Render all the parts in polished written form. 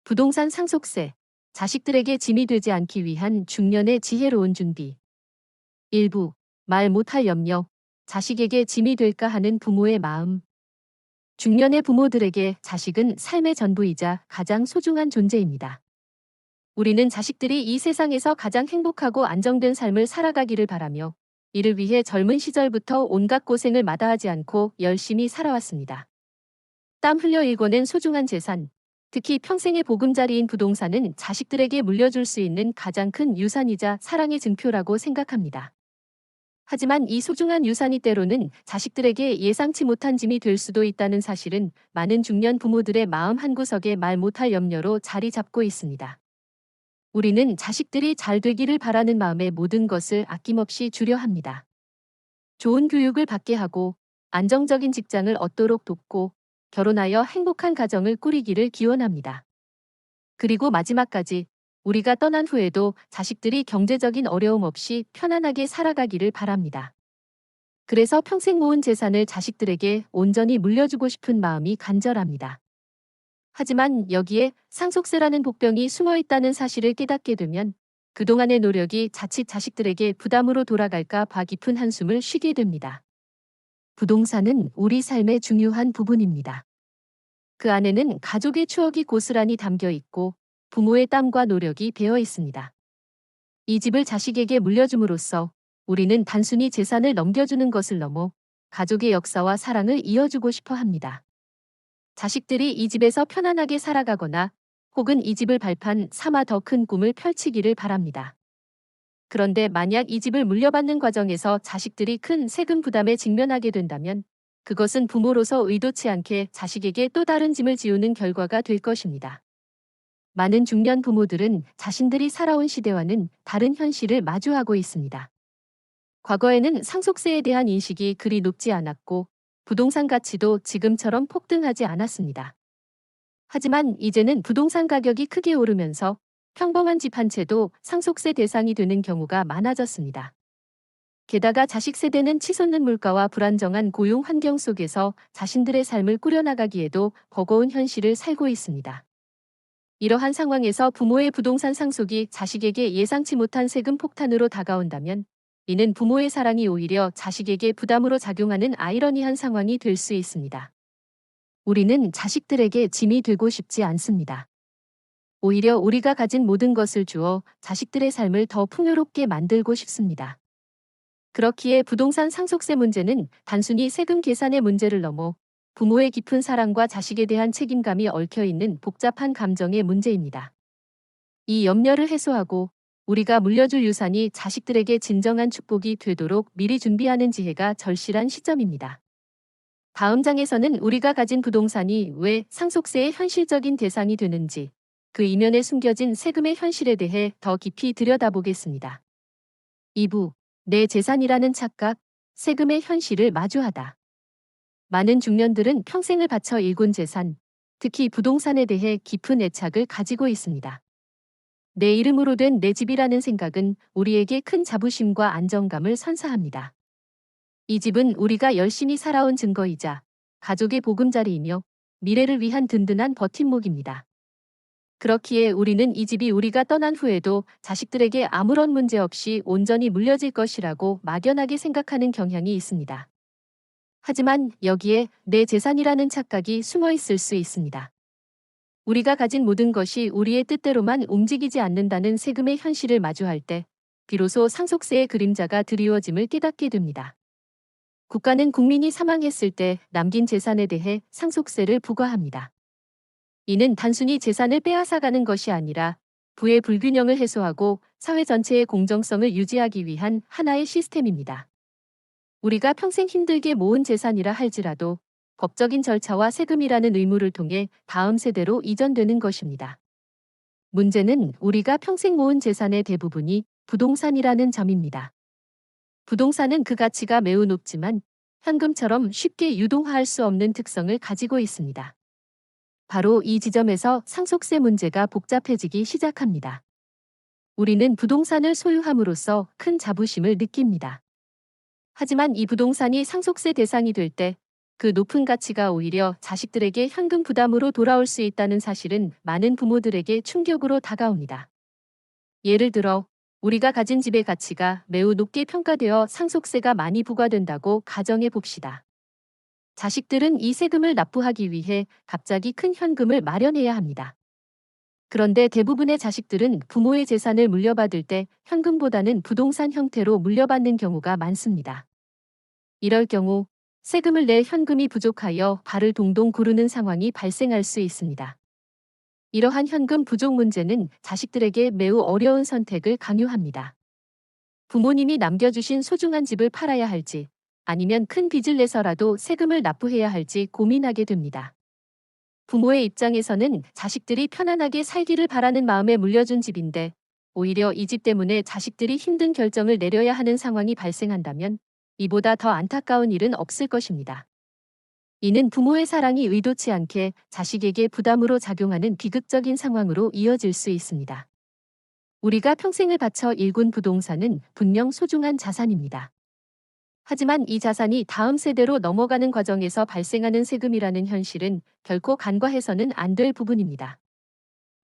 부동산 상속세, 자식들에게 짐이 되지 않기 위한 중년의 지혜로운 준비. 일부, 말 못할 염려, 자식에게 짐이 될까 하는 부모의 마음. 중년의 부모들에게 자식은 삶의 전부이자 가장 소중한 존재입니다. 우리는 자식들이 이 세상에서 가장 행복하고 안정된 삶을 살아가기를 바라며 이를 위해 젊은 시절부터 온갖 고생을 마다하지 않고 열심히 살아왔습니다. 땀 흘려 일궈낸 소중한 재산, 특히 평생의 보금자리인 부동산은 자식들에게 물려줄 수 있는 가장 큰 유산이자 사랑의 증표라고 생각합니다. 하지만 이 소중한 유산이 때로는 자식들에게 예상치 못한 짐이 될 수도 있다는 사실은 많은 중년 부모들의 마음 한구석에 말 못할 염려로 자리 잡고 있습니다. 우리는 자식들이 잘 되기를 바라는 마음에 모든 것을 아낌없이 주려 합니다. 좋은 교육을 받게 하고 안정적인 직장을 얻도록 돕고 결혼하여 행복한 가정을 꾸리기를 기원합니다. 그리고 마지막까지 우리가 떠난 후에도 자식들이 경제적인 어려움 없이 편안하게 살아가기를 바랍니다. 그래서 평생 모은 재산을 자식들에게 온전히 물려주고 싶은 마음이 간절합니다. 하지만 여기에 상속세라는 복병이 숨어 있다는 사실을 깨닫게 되면 그동안의 노력이 자칫 자식들에게 부담으로 돌아갈까 봐 깊은 한숨을 쉬게 됩니다. 부동산은 우리 삶의 중요한 부분입니다. 그 안에는 가족의 추억이 고스란히 담겨 있고 부모의 땀과 노력이 배어 있습니다. 이 집을 자식에게 물려줌으로써 우리는 단순히 재산을 넘겨주는 것을 넘어 가족의 역사와 사랑을 이어주고 싶어 합니다. 자식들이 이 집에서 편안하게 살아가거나 혹은 이 집을 발판 삼아 더 큰 꿈을 펼치기를 바랍니다. 그런데 만약 이 집을 물려받는 과정에서 자식들이 큰 세금 부담에 직면하게 된다면 그것은 부모로서 의도치 않게 자식에게 또 다른 짐을 지우는 결과가 될 것입니다. 많은 중년 부모들은 자신들이 살아온 시대와는 다른 현실을 마주하고 있습니다. 과거에는 상속세에 대한 인식이 그리 높지 않았고 부동산 가치도 지금처럼 폭등하지 않았습니다. 하지만 이제는 부동산 가격이 크게 오르면서 평범한 집 한 채도 상속세 대상이 되는 경우가 많아졌습니다. 게다가 자식 세대는 치솟는 물가와 불안정한 고용 환경 속에서 자신들의 삶을 꾸려나가기에도 버거운 현실을 살고 있습니다. 이러한 상황에서 부모의 부동산 상속이 자식에게 예상치 못한 세금 폭탄으로 다가온다면 이는 부모의 사랑이 오히려 자식에게 부담으로 작용하는 아이러니한 상황이 될 수 있습니다. 우리는 자식들에게 짐이 되고 싶지 않습니다. 오히려 우리가 가진 모든 것을 주어 자식들의 삶을 더 풍요롭게 만들고 싶습니다. 그렇기에 부동산 상속세 문제는 단순히 세금 계산의 문제를 넘어 부모의 깊은 사랑과 자식에 대한 책임감이 얽혀있는 복잡한 감정의 문제입니다. 이 염려를 해소하고 우리가 물려줄 유산이 자식들에게 진정한 축복이 되도록 미리 준비하는 지혜가 절실한 시점입니다. 다음 장에서는 우리가 가진 부동산이 왜 상속세의 현실적인 대상이 되는지, 그 이면에 숨겨진 세금의 현실에 대해 더 깊이 들여다보겠습니다. 2부, 내 재산이라는 착각, 세금의 현실을 마주하다. 많은 중년들은 평생을 바쳐 일군 재산, 특히 부동산에 대해 깊은 애착을 가지고 있습니다. 내 이름으로 된 내 집이라는 생각은 우리에게 큰 자부심과 안정감을 선사합니다. 이 집은 우리가 열심히 살아온 증거이자 가족의 보금자리이며 미래를 위한 든든한 버팀목입니다. 그렇기에 우리는 이 집이 우리가 떠난 후에도 자식들에게 아무런 문제 없이 온전히 물려질 것이라고 막연하게 생각하는 경향이 있습니다. 하지만 여기에 내 재산이라는 착각이 숨어 있을 수 있습니다. 우리가 가진 모든 것이 우리의 뜻대로만 움직이지 않는다는 세금의 현실을 마주할 때 비로소 상속세의 그림자가 드리워짐을 깨닫게 됩니다. 국가는 국민이 사망했을 때 남긴 재산에 대해 상속세를 부과합니다. 이는 단순히 재산을 빼앗아가는 것이 아니라 부의 불균형을 해소하고 사회 전체의 공정성을 유지하기 위한 하나의 시스템입니다. 우리가 평생 힘들게 모은 재산이라 할지라도 법적인 절차와 세금이라는 의무를 통해 다음 세대로 이전되는 것입니다. 문제는 우리가 평생 모은 재산의 대부분이 부동산이라는 점입니다. 부동산은 그 가치가 매우 높지만 현금처럼 쉽게 유동화할 수 없는 특성을 가지고 있습니다. 바로 이 지점에서 상속세 문제가 복잡해지기 시작합니다. 우리는 부동산을 소유함으로써 큰 자부심을 느낍니다. 하지만 이 부동산이 상속세 대상이 될 때 그 높은 가치가 오히려 자식들에게 현금 부담으로 돌아올 수 있다는 사실은 많은 부모들에게 충격으로 다가옵니다. 예를 들어, 우리가 가진 집의 가치가 매우 높게 평가되어 상속세가 많이 부과된다고 가정해 봅시다. 자식들은 이 세금을 납부하기 위해 갑자기 큰 현금을 마련해야 합니다. 그런데 대부분의 자식들은 부모의 재산을 물려받을 때 현금보다는 부동산 형태로 물려받는 경우가 많습니다. 이럴 경우 세금을 낼 현금이 부족하여 발을 동동 구르는 상황이 발생할 수 있습니다. 이러한 현금 부족 문제는 자식들에게 매우 어려운 선택을 강요합니다. 부모님이 남겨주신 소중한 집을 팔아야 할지, 아니면 큰 빚을 내서라도 세금을 납부해야 할지 고민하게 됩니다. 부모의 입장에서는 자식들이 편안하게 살기를 바라는 마음에 물려준 집인데, 오히려 이 집 때문에 자식들이 힘든 결정을 내려야 하는 상황이 발생한다면 이보다 더 안타까운 일은 없을 것입니다. 이는 부모의 사랑이 의도치 않게 자식에게 부담으로 작용하는 비극적인 상황으로 이어질 수 있습니다. 우리가 평생을 바쳐 일군 부동산은 분명 소중한 자산입니다. 하지만 이 자산이 다음 세대로 넘어가는 과정에서 발생하는 세금이라는 현실은 결코 간과해서는 안 될 부분입니다.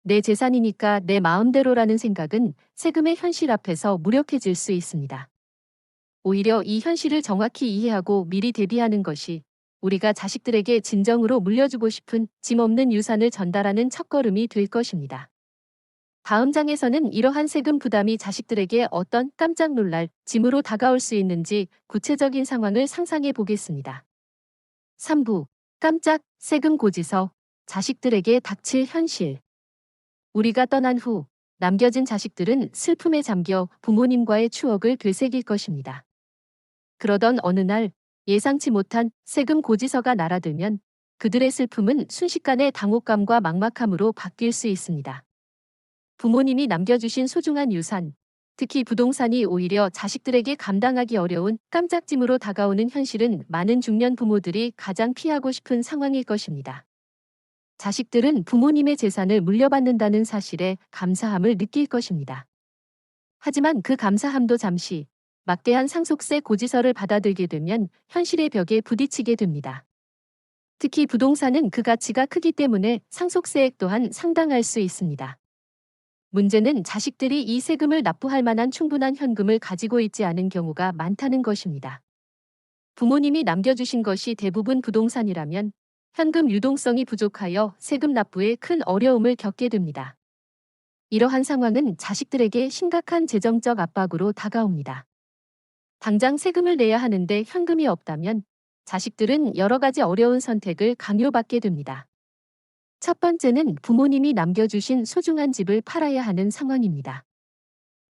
내 재산이니까 내 마음대로라는 생각은 세금의 현실 앞에서 무력해질 수 있습니다. 오히려 이 현실을 정확히 이해하고 미리 대비하는 것이 우리가 자식들에게 진정으로 물려주고 싶은 짐 없는 유산을 전달하는 첫걸음이 될 것입니다. 다음 장에서는 이러한 세금 부담이 자식들에게 어떤 깜짝 놀랄 짐으로 다가올 수 있는지 구체적인 상황을 상상해 보겠습니다. 3부 깜짝 세금 고지서 자식들에게 닥칠 현실. 우리가 떠난 후 남겨진 자식들은 슬픔에 잠겨 부모님과의 추억을 되새길 것입니다. 그러던 어느 날 예상치 못한 세금 고지서가 날아들면 그들의 슬픔은 순식간에 당혹감과 막막함으로 바뀔 수 있습니다. 부모님이 남겨주신 소중한 유산, 특히 부동산이 오히려 자식들에게 감당하기 어려운 깜짝 짐으로 다가오는 현실은 많은 중년 부모들이 가장 피하고 싶은 상황일 것입니다. 자식들은 부모님의 재산을 물려받는다는 사실에 감사함을 느낄 것입니다. 하지만 그 감사함도 잠시 막대한 상속세 고지서를 받아들게 되면 현실의 벽에 부딪히게 됩니다. 특히 부동산은 그 가치가 크기 때문에 상속세액 또한 상당할 수 있습니다. 문제는 자식들이 이 세금을 납부할 만한 충분한 현금을 가지고 있지 않은 경우가 많다는 것입니다. 부모님이 남겨주신 것이 대부분 부동산이라면 현금 유동성이 부족하여 세금 납부에 큰 어려움을 겪게 됩니다. 이러한 상황은 자식들에게 심각한 재정적 압박으로 다가옵니다. 당장 세금을 내야 하는데 현금이 없다면 자식들은 여러 가지 어려운 선택을 강요받게 됩니다. 첫 번째는 부모님이 남겨주신 소중한 집을 팔아야 하는 상황입니다.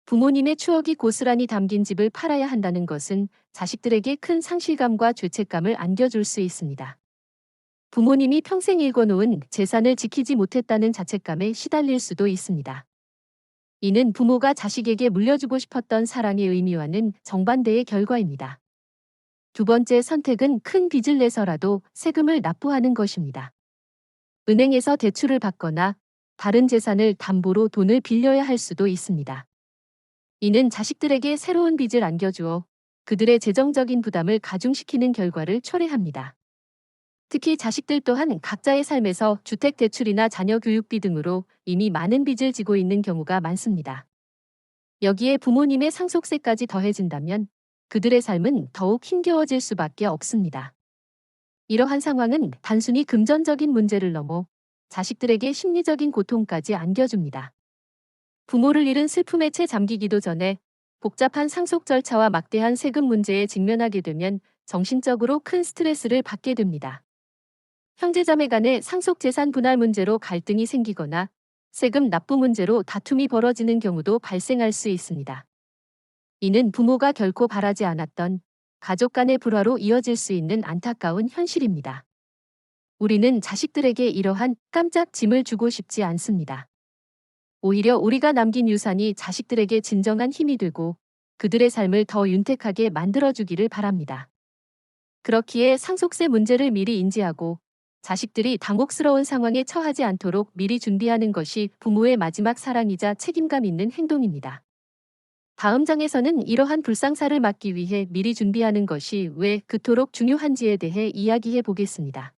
부모님의 추억이 고스란히 담긴 집을 팔아야 한다는 것은 자식들에게 큰 상실감과 죄책감을 안겨줄 수 있습니다. 부모님이 평생 일궈놓은 재산을 지키지 못했다는 자책감에 시달릴 수도 있습니다. 이는 부모가 자식에게 물려주고 싶었던 사랑의 의미와는 정반대의 결과입니다. 두 번째 선택은 큰 빚을 내서라도 세금을 납부하는 것입니다. 은행에서 대출을 받거나 다른 재산을 담보로 돈을 빌려야 할 수도 있습니다. 이는 자식들에게 새로운 빚을 안겨주어 그들의 재정적인 부담을 가중시키는 결과를 초래합니다. 특히 자식들 또한 각자의 삶에서 주택대출이나 자녀 교육비 등으로 이미 많은 빚을 지고 있는 경우가 많습니다. 여기에 부모님의 상속세까지 더해진다면 그들의 삶은 더욱 힘겨워질 수밖에 없습니다. 이러한 상황은 단순히 금전적인 문제를 넘어 자식들에게 심리적인 고통까지 안겨줍니다. 부모를 잃은 슬픔에 채 잠기기도 전에 복잡한 상속 절차와 막대한 세금 문제에 직면하게 되면 정신적으로 큰 스트레스를 받게 됩니다. 형제자매 간의 상속재산 분할 문제로 갈등이 생기거나 세금 납부 문제로 다툼이 벌어지는 경우도 발생할 수 있습니다. 이는 부모가 결코 바라지 않았던 가족 간의 불화로 이어질 수 있는 안타까운 현실입니다. 우리는 자식들에게 이러한 깜짝 짐을 주고 싶지 않습니다. 오히려 우리가 남긴 유산이 자식들에게 진정한 힘이 되고 그들의 삶을 더 윤택하게 만들어주기를 바랍니다. 그렇기에 상속세 문제를 미리 인지하고 자식들이 당혹스러운 상황에 처하지 않도록 미리 준비하는 것이 부모의 마지막 사랑이자 책임감 있는 행동입니다. 다음 장에서는 이러한 불상사를 막기 위해 미리 준비하는 것이 왜 그토록 중요한지에 대해 이야기해 보겠습니다.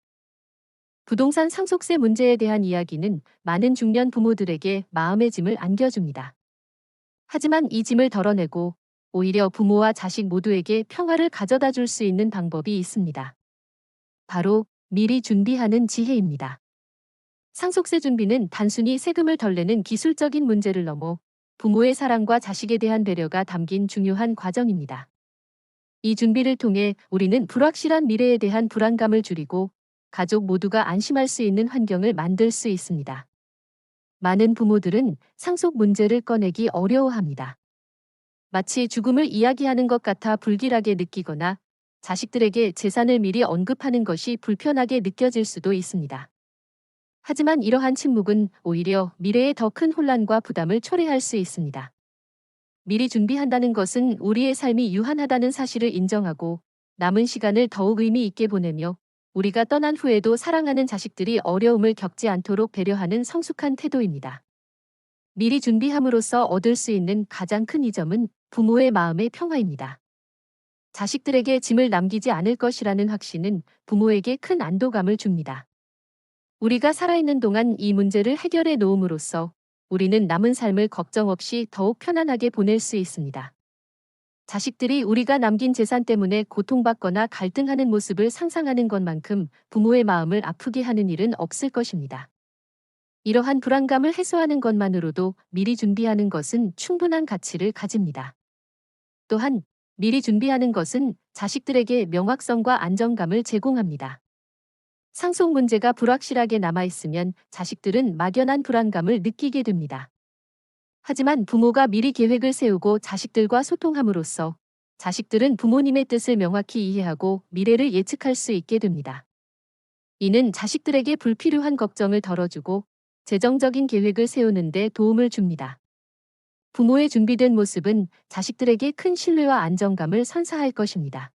부동산 상속세 문제에 대한 이야기는 많은 중년 부모들에게 마음의 짐을 안겨줍니다. 하지만 이 짐을 덜어내고 오히려 부모와 자식 모두에게 평화를 가져다 줄 수 있는 방법이 있습니다. 바로 미리 준비하는 지혜입니다. 상속세 준비는 단순히 세금을 덜 내는 기술적인 문제를 넘어 부모의 사랑과 자식에 대한 배려가 담긴 중요한 과정입니다. 이 준비를 통해 우리는 불확실한 미래에 대한 불안감을 줄이고 가족 모두가 안심할 수 있는 환경을 만들 수 있습니다. 많은 부모들은 상속 문제를 꺼내기 어려워합니다. 마치 죽음을 이야기하는 것 같아 불길하게 느끼거나 자식들에게 재산을 미리 언급하는 것이 불편하게 느껴질 수도 있습니다. 하지만 이러한 침묵은 오히려 미래에 더 큰 혼란과 부담을 초래할 수 있습니다. 미리 준비한다는 것은 우리의 삶이 유한하다는 사실을 인정하고 남은 시간을 더욱 의미 있게 보내며 우리가 떠난 후에도 사랑하는 자식들이 어려움을 겪지 않도록 배려하는 성숙한 태도입니다. 미리 준비함으로써 얻을 수 있는 가장 큰 이점은 부모의 마음의 평화입니다. 자식들에게 짐을 남기지 않을 것이라는 확신은 부모에게 큰 안도감을 줍니다. 우리가 살아있는 동안 이 문제를 해결해 놓음으로써 우리는 남은 삶을 걱정 없이 더욱 편안하게 보낼 수 있습니다. 자식들이 우리가 남긴 재산 때문에 고통받거나 갈등하는 모습을 상상하는 것만큼 부모의 마음을 아프게 하는 일은 없을 것입니다. 이러한 불안감을 해소하는 것만으로도 미리 준비하는 것은 충분한 가치를 가집니다. 또한 미리 준비하는 것은 자식들에게 명확성과 안정감을 제공합니다. 상속 문제가 불확실하게 남아있으면 자식들은 막연한 불안감을 느끼게 됩니다. 하지만 부모가 미리 계획을 세우고 자식들과 소통함으로써 자식들은 부모님의 뜻을 명확히 이해하고 미래를 예측할 수 있게 됩니다. 이는 자식들에게 불필요한 걱정을 덜어주고 재정적인 계획을 세우는 데 도움을 줍니다. 부모의 준비된 모습은 자식들에게 큰 신뢰와 안정감을 선사할 것입니다.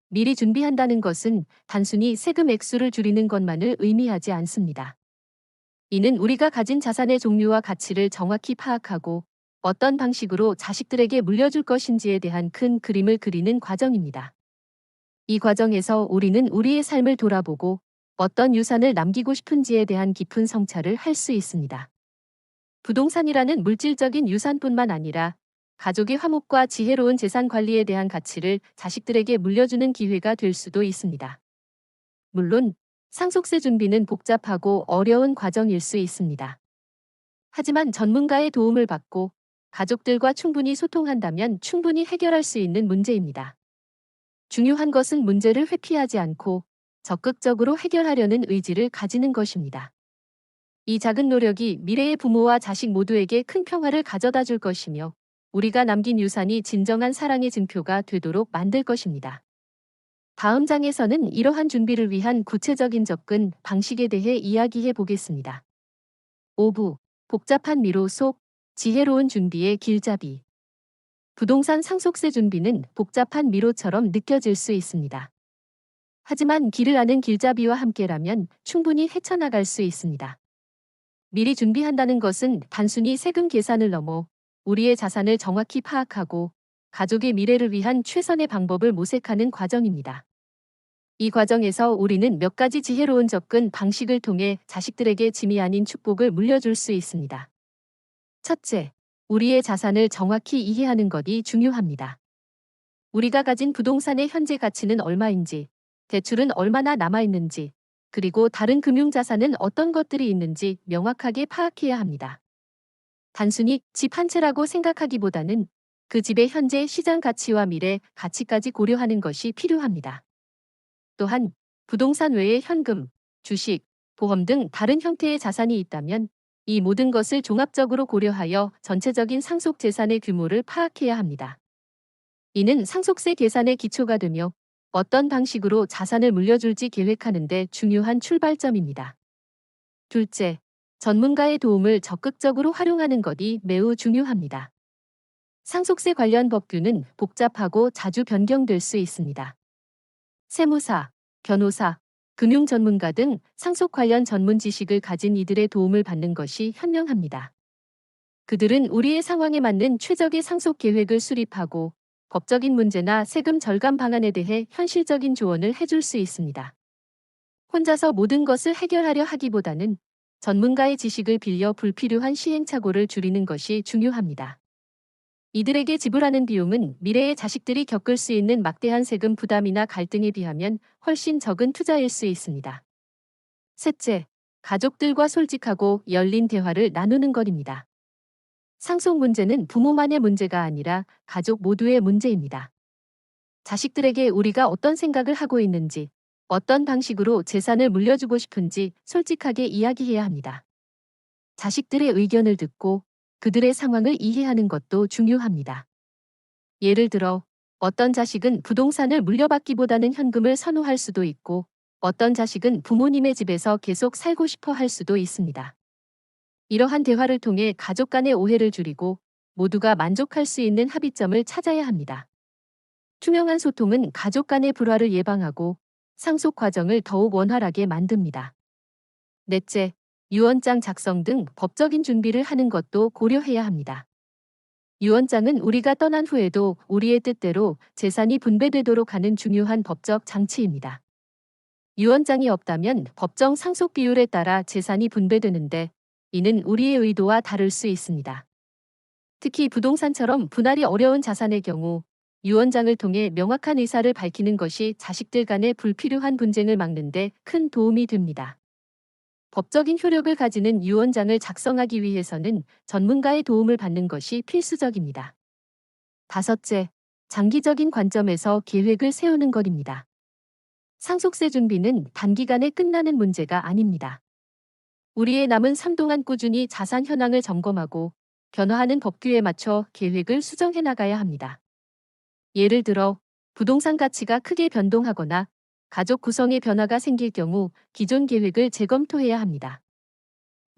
미리 준비한다는 것은 단순히 세금 액수를 줄이는 것만을 의미하지 않습니다. 이는 우리가 가진 자산의 종류와 가치를 정확히 파악하고 어떤 방식으로 자식들에게 물려줄 것인지에 대한 큰 그림을 그리는 과정입니다. 이 과정에서 우리는 우리의 삶을 돌아보고 어떤 유산을 남기고 싶은지에 대한 깊은 성찰을 할 수 있습니다. 부동산이라는 물질적인 유산뿐만 아니라 가족의 화목과 지혜로운 재산 관리에 대한 가치를 자식들에게 물려주는 기회가 될 수도 있습니다. 물론 상속세 준비는 복잡하고 어려운 과정일 수 있습니다. 하지만 전문가의 도움을 받고 가족들과 충분히 소통한다면 충분히 해결할 수 있는 문제입니다. 중요한 것은 문제를 회피하지 않고 적극적으로 해결하려는 의지를 가지는 것입니다. 이 작은 노력이 미래의 부모와 자식 모두에게 큰 평화를 가져다 줄 것이며 우리가 남긴 유산이 진정한 사랑의 증표가 되도록 만들 것입니다. 다음 장에서는 이러한 준비를 위한 구체적인 접근 방식에 대해 이야기해 보겠습니다. 5부. 복잡한 미로 속 지혜로운 준비의 길잡이. 부동산 상속세 준비는 복잡한 미로처럼 느껴질 수 있습니다. 하지만 길을 아는 길잡이와 함께라면 충분히 헤쳐나갈 수 있습니다. 미리 준비한다는 것은 단순히 세금 계산을 넘어 우리의 자산을 정확히 파악하고 가족의 미래를 위한 최선의 방법을 모색하는 과정입니다. 이 과정에서 우리는 몇 가지 지혜로운 접근 방식을 통해 자식들에게 짐이 아닌 축복을 물려줄 수 있습니다. 첫째, 우리의 자산을 정확히 이해하는 것이 중요합니다. 우리가 가진 부동산의 현재 가치는 얼마인지, 대출은 얼마나 남아있는지, 그리고 다른 금융자산은 어떤 것들이 있는지 명확하게 파악해야 합니다. 단순히 집 한 채라고 생각하기보다는 그 집의 현재 시장 가치와 미래 가치까지 고려하는 것이 필요합니다. 또한 부동산 외에 현금, 주식, 보험 등 다른 형태의 자산이 있다면 이 모든 것을 종합적으로 고려하여 전체적인 상속 재산의 규모를 파악해야 합니다. 이는 상속세 계산의 기초가 되며 어떤 방식으로 자산을 물려줄지 계획하는 데 중요한 출발점입니다. 둘째, 전문가의 도움을 적극적으로 활용하는 것이 매우 중요합니다. 상속세 관련 법규는 복잡하고 자주 변경될 수 있습니다. 세무사, 변호사, 금융 전문가 등 상속 관련 전문 지식을 가진 이들의 도움을 받는 것이 현명합니다. 그들은 우리의 상황에 맞는 최적의 상속 계획을 수립하고 법적인 문제나 세금 절감 방안에 대해 현실적인 조언을 해줄 수 있습니다. 혼자서 모든 것을 해결하려 하기보다는 전문가의 지식을 빌려 불필요한 시행착오를 줄이는 것이 중요합니다. 이들에게 지불하는 비용은 미래의 자식들이 겪을 수 있는 막대한 세금 부담이나 갈등에 비하면 훨씬 적은 투자일 수 있습니다. 셋째, 가족들과 솔직하고 열린 대화를 나누는 것입니다. 상속 문제는 부모만의 문제가 아니라 가족 모두의 문제입니다. 자식들에게 우리가 어떤 생각을 하고 있는지, 어떤 방식으로 재산을 물려주고 싶은지 솔직하게 이야기해야 합니다. 자식들의 의견을 듣고 그들의 상황을 이해하는 것도 중요합니다. 예를 들어, 어떤 자식은 부동산을 물려받기보다는 현금을 선호할 수도 있고, 어떤 자식은 부모님의 집에서 계속 살고 싶어 할 수도 있습니다. 이러한 대화를 통해 가족 간의 오해를 줄이고 모두가 만족할 수 있는 합의점을 찾아야 합니다. 투명한 소통은 가족 간의 불화를 예방하고 상속 과정을 더욱 원활하게 만듭니다. 넷째, 유언장 작성 등 법적인 준비를 하는 것도 고려해야 합니다. 유언장은 우리가 떠난 후에도 우리의 뜻대로 재산이 분배되도록 하는 중요한 법적 장치입니다. 유언장이 없다면 법정 상속 비율에 따라 재산이 분배되는데 이는 우리의 의도와 다를 수 있습니다. 특히 부동산처럼 분할이 어려운 자산의 경우 유언장을 통해 명확한 의사를 밝히는 것이 자식들 간의 불필요한 분쟁을 막는 데 큰 도움이 됩니다. 법적인 효력을 가지는 유언장을 작성하기 위해서는 전문가의 도움을 받는 것이 필수적입니다. 다섯째, 장기적인 관점에서 계획을 세우는 것입니다. 상속세 준비는 단기간에 끝나는 문제가 아닙니다. 우리의 남은 삶 동안 꾸준히 자산 현황을 점검하고 변화하는 법규에 맞춰 계획을 수정해 나가야 합니다. 예를 들어, 부동산 가치가 크게 변동하거나 가족 구성에 변화가 생길 경우 기존 계획을 재검토해야 합니다.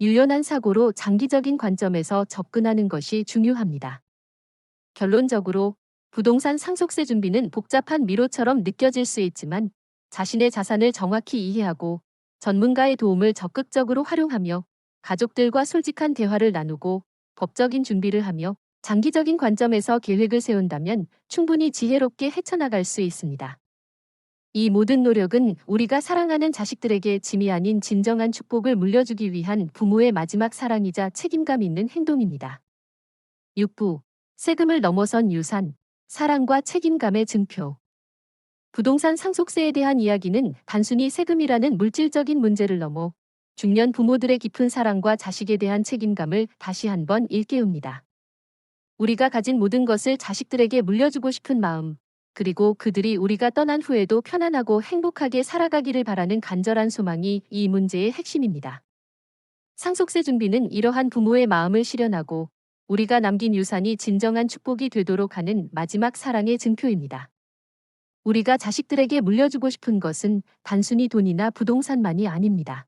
유연한 사고로 장기적인 관점에서 접근하는 것이 중요합니다. 결론적으로 부동산 상속세 준비는 복잡한 미로처럼 느껴질 수 있지만 자신의 자산을 정확히 이해하고 전문가의 도움을 적극적으로 활용하며 가족들과 솔직한 대화를 나누고 법적인 준비를 하며 장기적인 관점에서 계획을 세운다면 충분히 지혜롭게 헤쳐나갈 수 있습니다. 이 모든 노력은 우리가 사랑하는 자식들에게 짐이 아닌 진정한 축복을 물려주기 위한 부모의 마지막 사랑이자 책임감 있는 행동입니다. 6부. 세금을 넘어선 유산, 사랑과 책임감의 증표. 부동산 상속세에 대한 이야기는 단순히 세금이라는 물질적인 문제를 넘어 중년 부모들의 깊은 사랑과 자식에 대한 책임감을 다시 한번 일깨웁니다. 우리가 가진 모든 것을 자식들에게 물려주고 싶은 마음, 그리고 그들이 우리가 떠난 후에도 편안하고 행복하게 살아가기를 바라는 간절한 소망이 이 문제의 핵심입니다. 상속세 준비는 이러한 부모의 마음을 실현하고 우리가 남긴 유산이 진정한 축복이 되도록 하는 마지막 사랑의 증표입니다. 우리가 자식들에게 물려주고 싶은 것은 단순히 돈이나 부동산만이 아닙니다.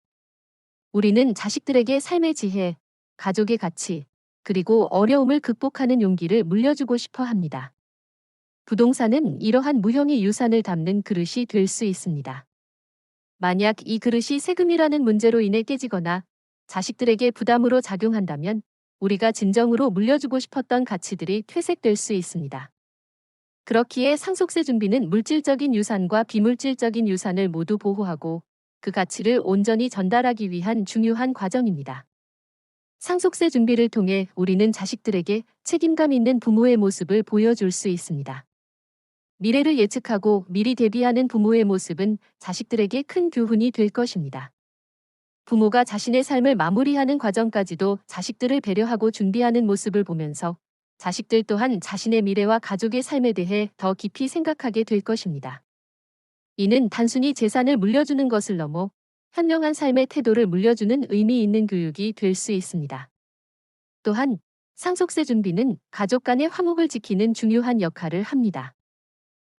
우리는 자식들에게 삶의 지혜, 가족의 가치, 그리고 어려움을 극복하는 용기를 물려주고 싶어 합니다. 부동산은 이러한 무형의 유산을 담는 그릇이 될 수 있습니다. 만약 이 그릇이 세금이라는 문제로 인해 깨지거나 자식들에게 부담으로 작용한다면 우리가 진정으로 물려주고 싶었던 가치들이 퇴색될 수 있습니다. 그렇기에 상속세 준비는 물질적인 유산과 비물질적인 유산을 모두 보호하고 그 가치를 온전히 전달하기 위한 중요한 과정입니다. 상속세 준비를 통해 우리는 자식들에게 책임감 있는 부모의 모습을 보여줄 수 있습니다. 미래를 예측하고 미리 대비하는 부모의 모습은 자식들에게 큰 교훈이 될 것입니다. 부모가 자신의 삶을 마무리하는 과정까지도 자식들을 배려하고 준비하는 모습을 보면서 자식들 또한 자신의 미래와 가족의 삶에 대해 더 깊이 생각하게 될 것입니다. 이는 단순히 재산을 물려주는 것을 넘어 현명한 삶의 태도를 물려주는 의미 있는 교육이 될 수 있습니다. 또한 상속세 준비는 가족 간의 화목을 지키는 중요한 역할을 합니다.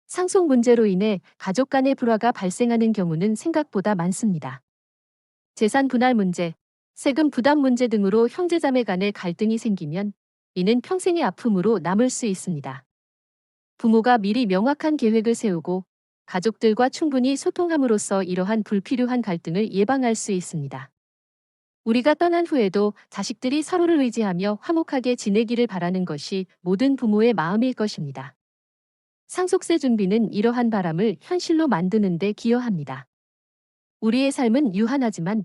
상속 문제로 인해 가족 간의 불화가 발생하는 경우는 생각보다 많습니다. 재산 분할 문제, 세금 부담 문제 등으로 형제자매 간의 갈등이 생기면 이는 평생의 아픔으로 남을 수 있습니다. 부모가 미리 명확한 계획을 세우고 가족들과 충분히 소통함으로써 이러한 불필요한 갈등을 예방할 수 있습니다. 우리가 떠난 후에도 자식들이 서로를 의지하며 화목하게 지내기를 바라는 것이 모든 부모의 마음일 것입니다. 상속세 준비는 이러한 바람을 현실로 만드는 데 기여합니다. 우리의 삶은 유한하지만